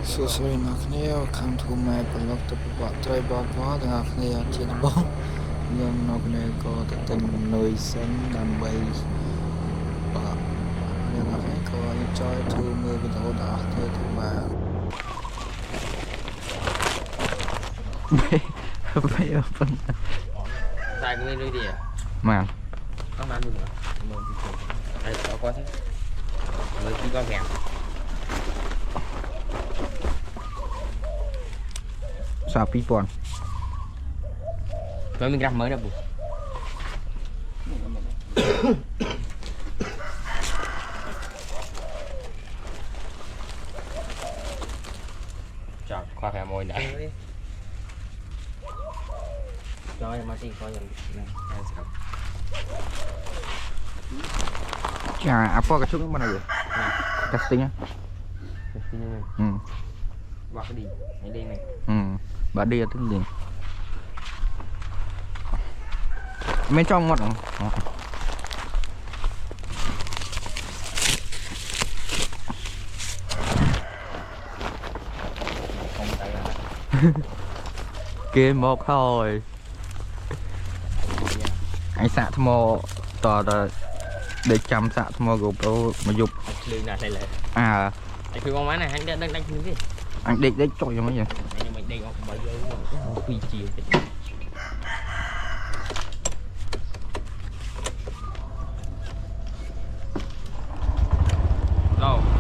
សួស្តីអ្នកគ្នាខាងធូម៉ែប្រឡប់ទៅប្រវត្តិត្រីបងប្អូនទាំងអស់គ្នាជាដំបូងខ្ញុំនៅគ្នាក៏ទៅទិញនុយសិនដើម្បីបាទអ្នកនរគ្នាក៏ enjoy ធ្វើមើលវីដេអូដល់គ្នាទៅបាទបែបប៉ុណ្ណាតែគេលុយទេមកអត់បានលុយមកពីទៅហើយតើគាត់ទេលុយពីគាត់ប្រាំសា2000tôi mình gặp mới đâu bù chọn khoa khả môi đã cho em Martin coi dần chà apa cái chút mana vậy casting á vào cái đi hãy đi này bà đi tức gì mấy trong ngọt không kia một thôi anh xạ thô tỏ để chăm xạ thô gục đâu mà dục lười nào đây lại à anh phi con má này anh đang đánh cái anh định đấy trội cho mấy vậy anh mình đi bao giờ quy chiều đâu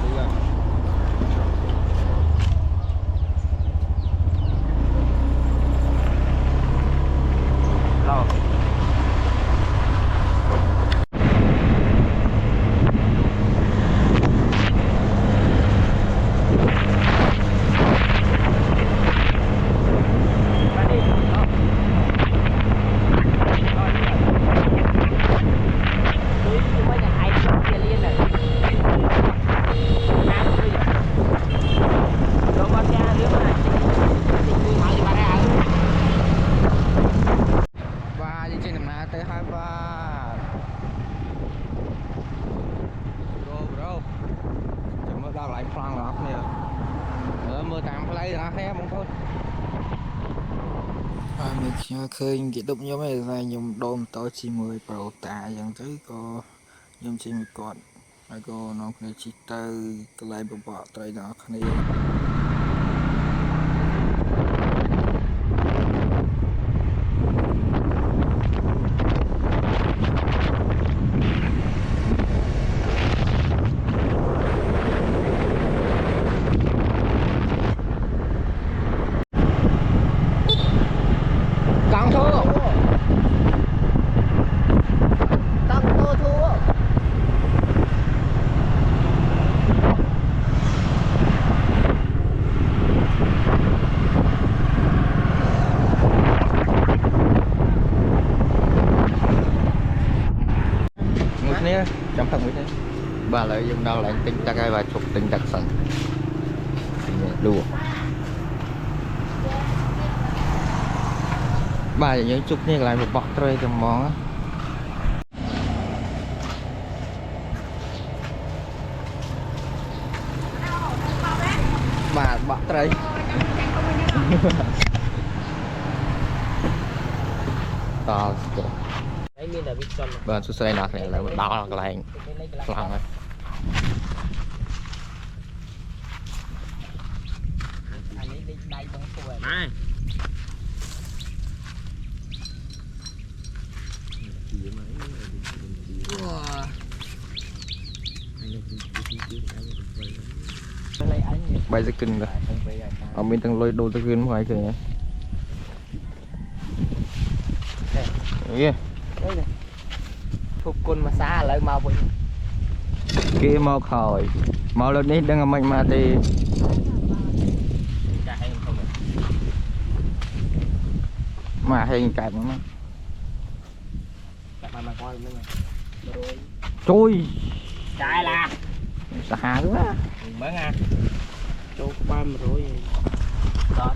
đi rồi đâu mưa tạm lấy đó thế không thôi mình khơi cái đụng nhóm này là nhóm đôm tới chỉ 10 pro tạ dạng thứ có nhóm chỉ một con hay có nó này chỉ từ cái lại bộ bọ tới đó này trong phòng như thế bà lại dùng đâu lại tinh tắc ai và chụp tinh tắc sẵn đùa bà những chụp như lại một bọt rơi trong món á bà bọt rơi to bên số nạc này là đỏ là cái làng lần rồi bay ra kinh rồi ở bên tầng lôi đồ tới kinh ngoài kìa phục quân mà xa lại mau vậy kia mau khỏi mau lên đi đừng mạnh mà thì mà hình cạp nó trôi chạy là xa quá mới nha chỗ ba mà rồi đó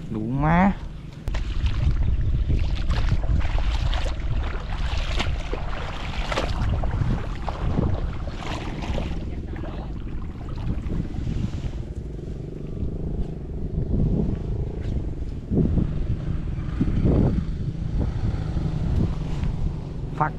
đủ má ฟัก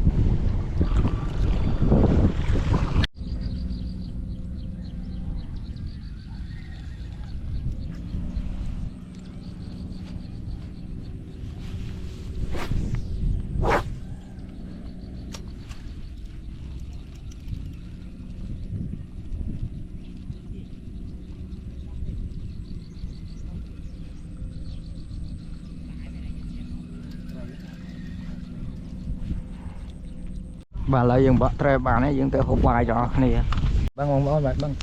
bà lại dừng bật tre bà này dừng tới hộp bài cho này băng băng băng băng băng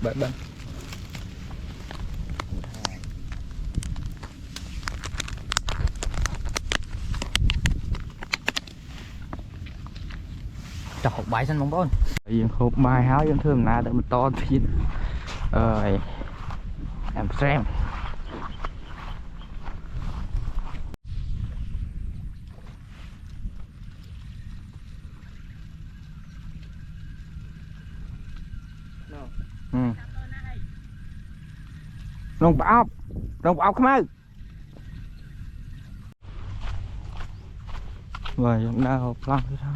băng băng cho hộp bài xanh bóng bóng dừng hộp bài háo dừng thơm nà để mình to thịt ơi em xem lông bão không ơi rồi chúng ta hộp lăng thế thôi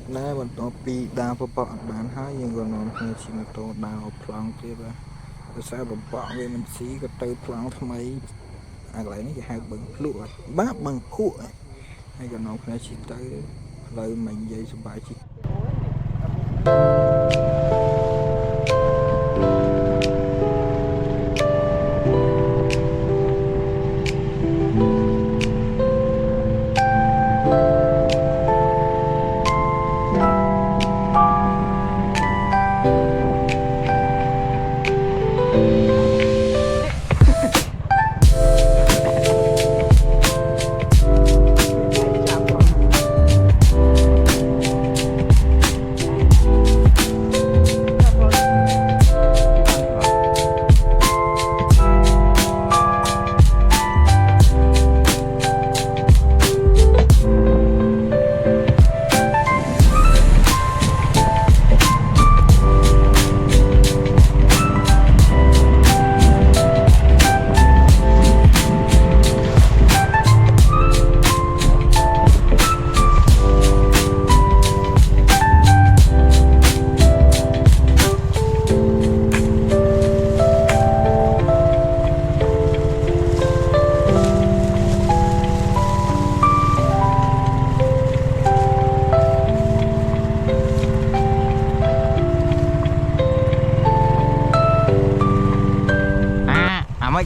đây bọn nó bị đào vào bọn bán hai nhưng còn nó không chỉ là to đào plong kia ba rồi sao bọn bọn về mình xí có từ plong tham mấy lại nó chỉ hai bằng lụa bát bằng khụ hay còn nó không chỉ tới lời mình dây số bài chỉ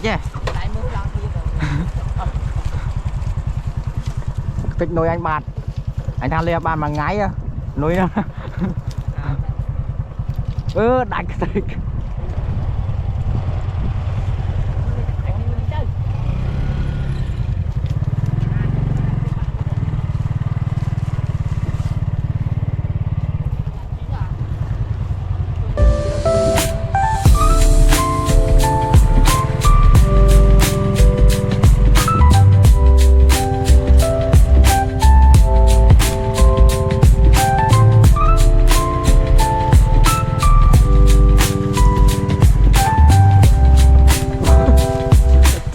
chứ thích nuôi anh bạn anh tha lia bạn mà ngái nuôi nó đánh thích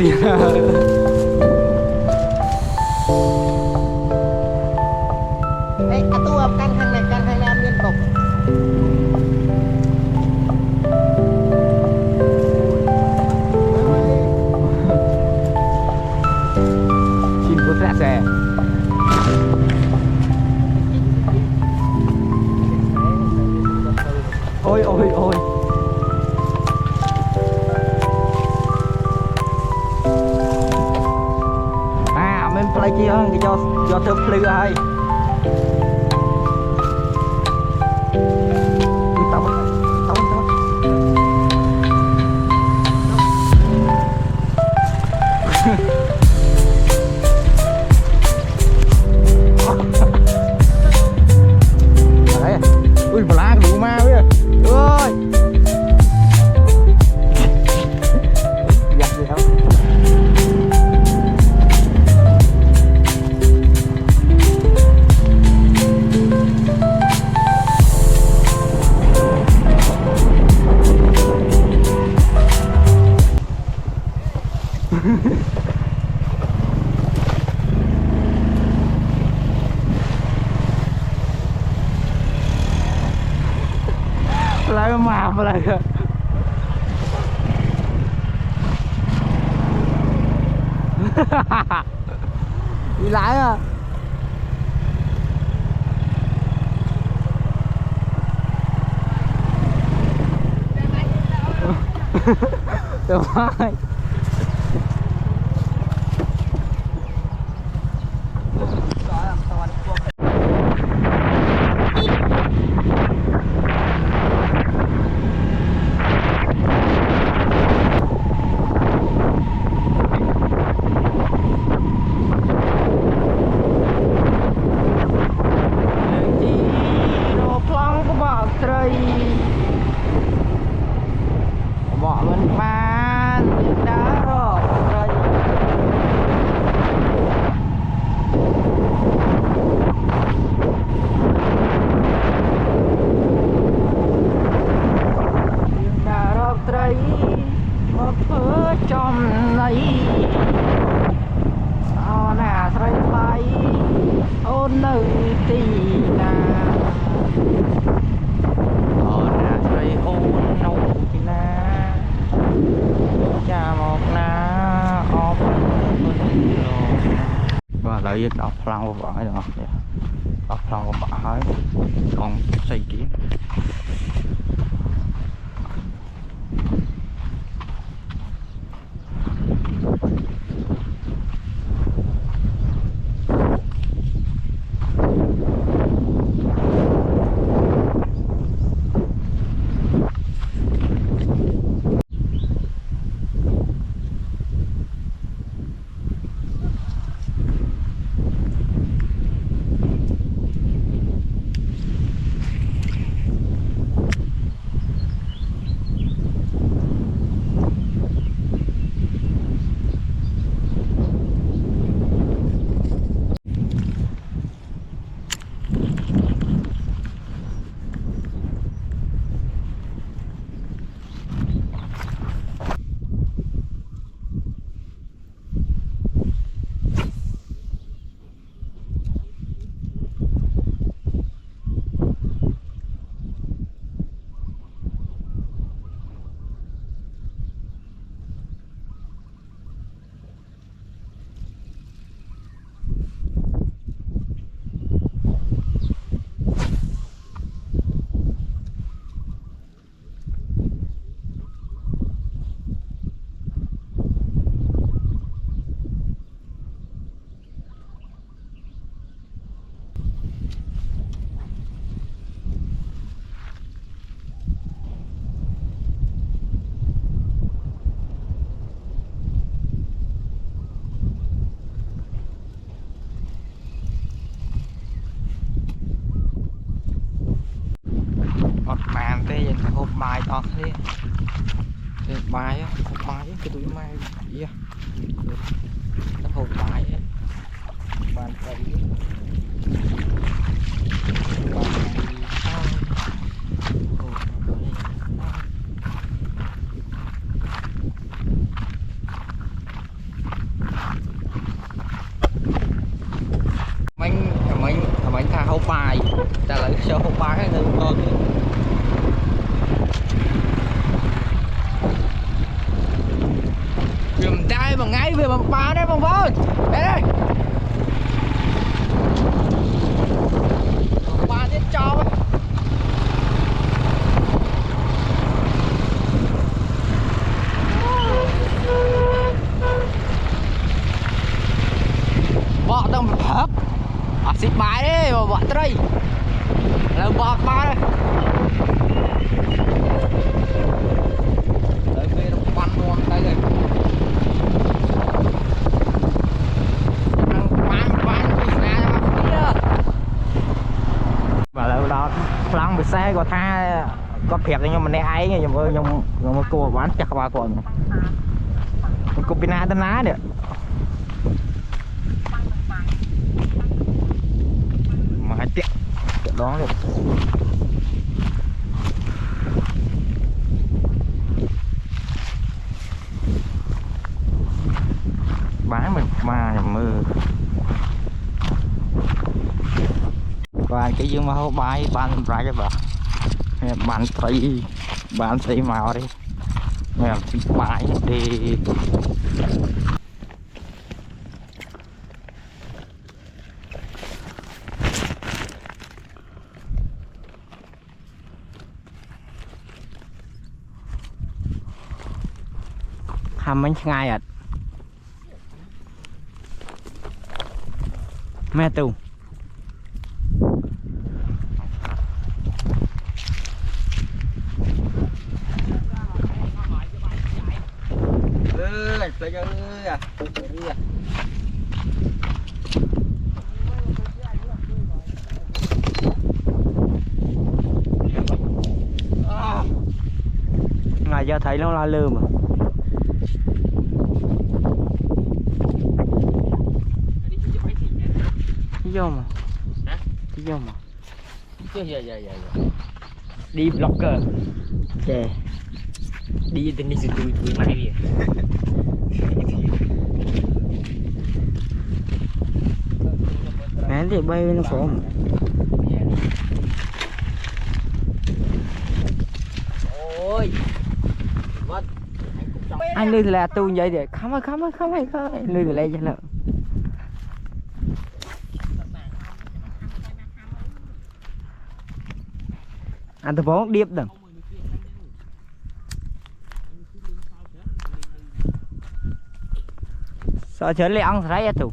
tiền Ê, tu căn hàng này liên tục xin có xe xe ôi ôi ôi play kia cái cho thơm play ai tao đấy ui mà lá đủ ma bây giờ ơi giặt gì đâu lại mà lại đi lại à. Được rồi. Bỏ mình ban đã rồi đã rồi trời một phở trong này ao nà trời bay ôn nơi tì nà ôn nà trời ôn nâu tì nà cha một ná ốp và lợi ích đọc lòng của vợ rồi đọc lòng của vợ hỏi còn xây kiến màn thế vậy phải hộp bài to thế bài á cái túi mai gì á hộp bài á bàn tay mình thà hộp bài trả lại cho hộp bài cái người con Dùm tay mà ngay về bằng ba đấy bằng vơi. Đây đây. Ba chết cho. Bọ tao mà hấp. À xịt bài đấy mà bọ đây. Là bọ ba đây. Đấy về nó bắn luôn đây rồi. Và lâu đó lăng bị xe có tha có phẹp nhưng mà này ấy nghe nhưng mà cô bán chặt ba con cô pina tên lá đấy mà hai tiệm đó được bán mình mà mưa và cái dương mà hô bài ban ra cho bà bán thấy màu đi mẹ bãi đi hàm bánh ngay à mẹ tù Play cho à. ngày giờ thấy nó la lơ mà vô mà vô mà đi blogger okay. Đi tên đi sự tui mai đi nanti bay nó phom ôi anh lư là tu vậy để không ai lư lại cho nó anh tôi bố điệp đừng sợ chơi lấy ăn thấy tụ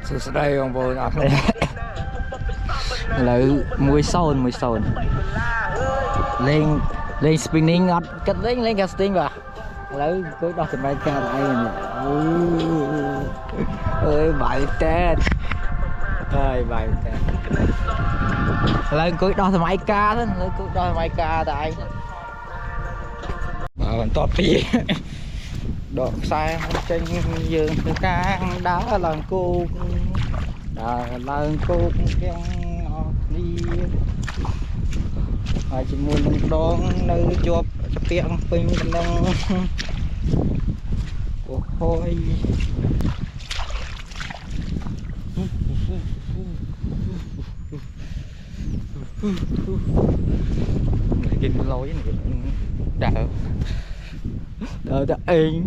Sự sẽ đây ông bố nọ lấy mùi sồn lên spinning ngọt cất lên casting vào lấy cứ đo từ bay cao lại ơi bài tết lấy cứ đo từ máy ca thôi lấy cứ đo từ máy ca tại còn top gì đọt xe trên giường từ càng đá lần cô đá lần cô keng đi chỉ muốn đón nơi chụp tiệm pin nông ôi cái lối này đỡ đỡ đỡ yên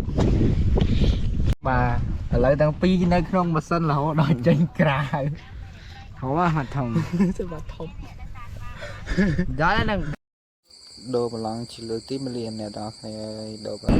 bà lại đang pi nơi không mà sân là họ đòi chân cà họ mà thằng sẽ bà thông đó là đồ mà lăng chỉ lừa tí mà liền nè đó này đồ bà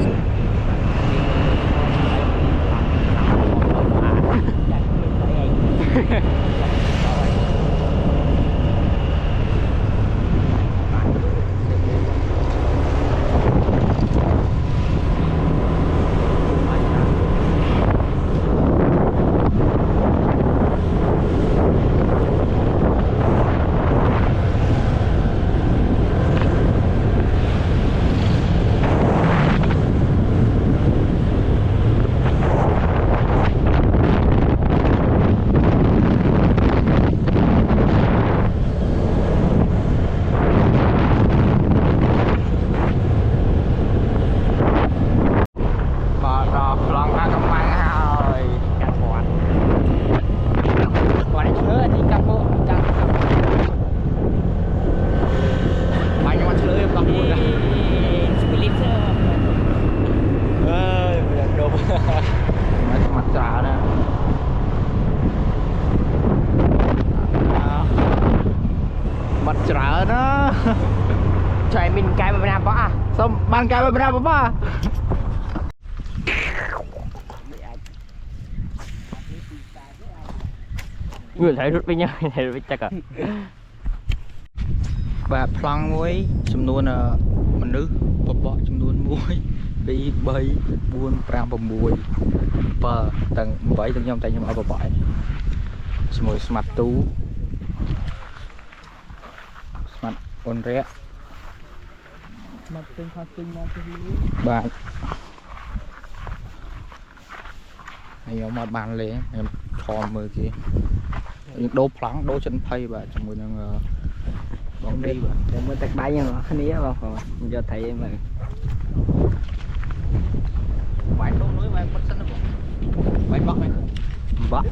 trời mình cái mà làm bỏ xong ban cái mà ra ba người thấy rút với nhau thấy rút chắc à bà plong muối chấm nuôn mình nữ bỏ chấm nuôn muối bị bay buôn pram bầm muối và tầng vậy tầng nhom tay nhom ở bãi mùi smart tú smart on rẽ bạn này mà bàn lấy em thòm mười kia những đố plong đố chân phay và trong mùi đang bóng đi và để mới tắt bay nhưng mà cái ní không mình cho thấy mà vài đố núi vài con sân nó vài bắc này bắc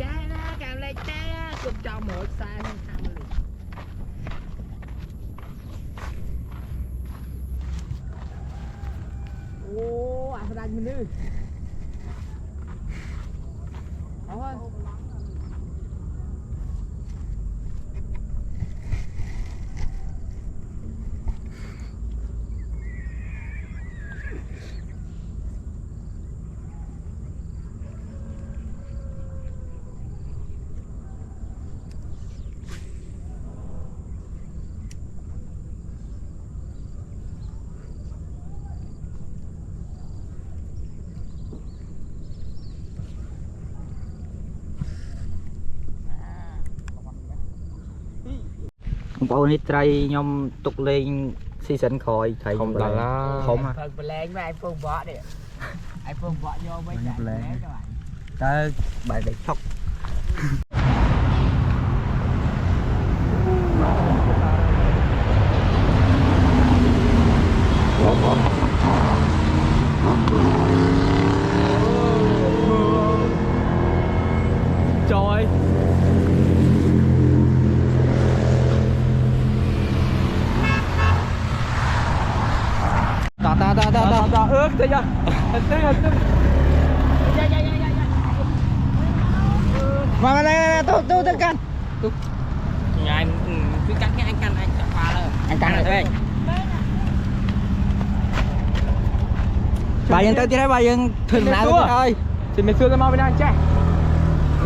trái đó cào lấy trái đó cục cho một sai không tham liền ô anh ra mình đi thôi ông bảo này trai nhom tục lên season khỏi thầy không là không à phần lên với iPhone bỏ đi iPhone bỏ vô mới chạy lên. các bạn tới bài để khóc trời ta ướt thế chưa mà đây tôi canh nhà anh cứ cắt cái anh canh anh chặt pha lên anh canh rồi thôi bà dân tới tí đấy bà dân thường nã tôi thôi thì mình xưa cái mau bên đây che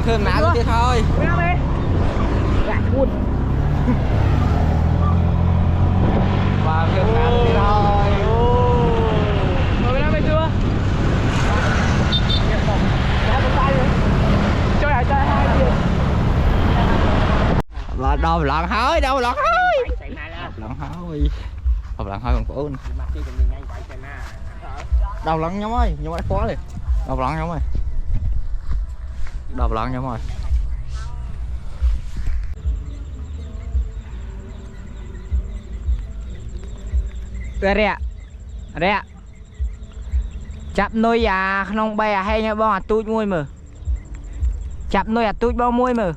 thường nã tôi tí thôi bên nào đi gạt buồn và thường nã tôi tí thôi ngồi bên đây bên chưa cho lại tay hai gì là đâu lợn hơi đâu lợn hơi chạy mà lên lợn hơi học lợn hơi còn cổ mặt kia cũng nhanh quậy chạy mà đầu lợn nhóm ơi nhóm ơi khó liền đầu lợn nhóm ơi đầu lợn nhóm ơi rẻ chập nuôi à không bay à hay nha bông à tui mui mờ chập nuôi à tui bao mui mờ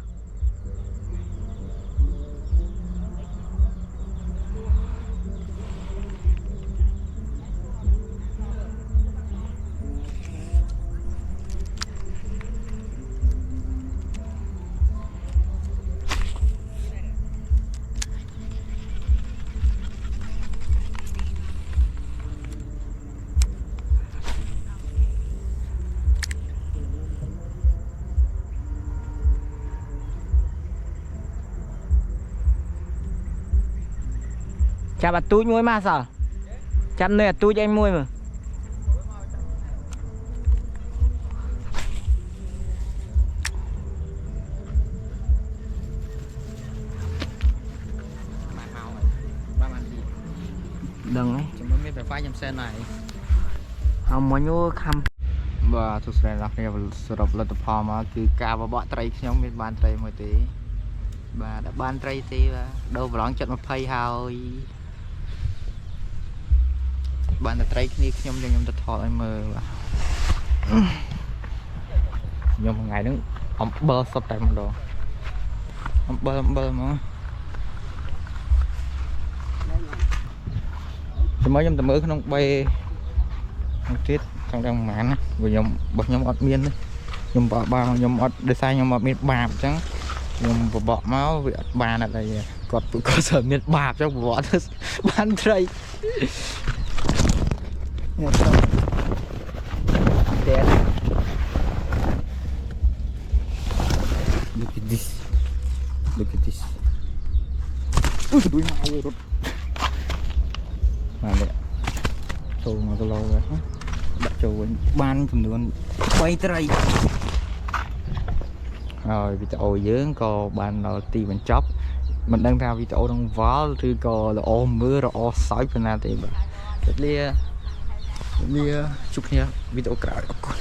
chả bà túi muối mà sao chăm nơi túi cho anh muối mà đừng ấy chúng mới phải phá trong xe này không muốn vô khăm và thực sự là cái sập là tập hòa mà cứ cả và bọn trai nhóm bên ban trai mới tí bà đã ban trai tí và đâu vào trận một phay hào bạn đã trai kia nhóm cho nhóm tập thọ em mờ nhóm một ngày đứng ông bơ sập tại một đồ ông bơ mà thì mới nhóm tầm mới không bay một tiết trong đang màn vừa nhóm bậc nhóm ọt miên đấy nhóm bỏ ba nhóm ọt để sai nhóm ọt miên bạc chẳng nhóm bỏ máu vì ba này là còn tụi cơ sở miên bạc trong bỏ bán tray look at this look at this đuôi mau rồi rút mà vậy trâu mà tôi lâu rồi đặt trâu ban chùm đường quay tới đây rồi video dưỡng có ban đầu ti mình chóp mình đang ra video đang vóឬក៏ល្អមើលល្អសើចប៉ុណ្ណាទេបាទlia chụp nha videoក្រោយអរគុណ